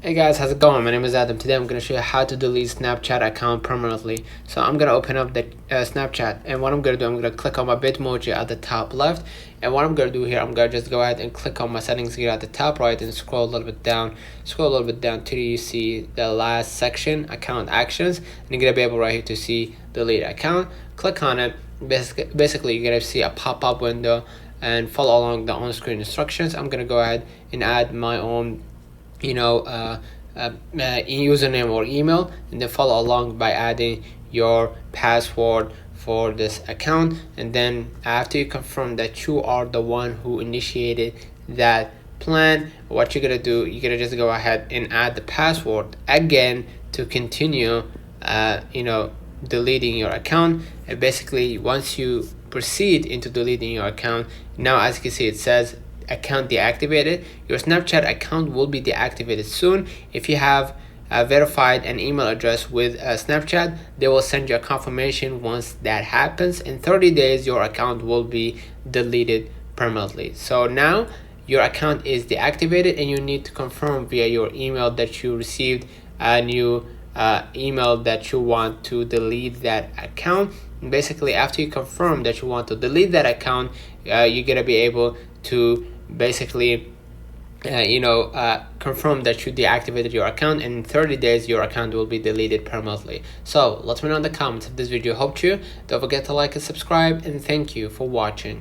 Hey guys, how's it going? My name is Adam. Today I'm going to show you how to delete Snapchat account permanently. So I'm going to open up the Snapchat, and what I'm going to do, I'm going to click on my Bitmoji at the top left, and what I'm going to do here, I'm going to just go ahead and click on my settings here at the top right and scroll a little bit down till you see the last section, account actions, and you're going to be able right here to see delete account. Click on it. Basically you're going to see a pop-up window and follow along the on-screen instructions. I'm going to go ahead and add my own username or email, and then follow along by adding your password for this account. And then after you confirm that you are the one who initiated that plan, what you're gonna do, you're gonna just go ahead and add the password again to continue deleting your account. And basically once you proceed into deleting your account, now as you can see it says account deactivated. Your Snapchat account will be deactivated soon. If you have verified an email address with Snapchat, they will send you a confirmation. Once that happens, in 30 days your account will be deleted permanently. So now your account is deactivated, and you need to confirm via your email that you received a new email that you want to delete that account. And basically after you confirm that you want to delete that account, you're gonna be able to basically confirm that you deactivated your account, and in 30 days your account will be deleted permanently. So let me know in the comments if this video helped you. Don't forget to like and subscribe, and thank you for watching.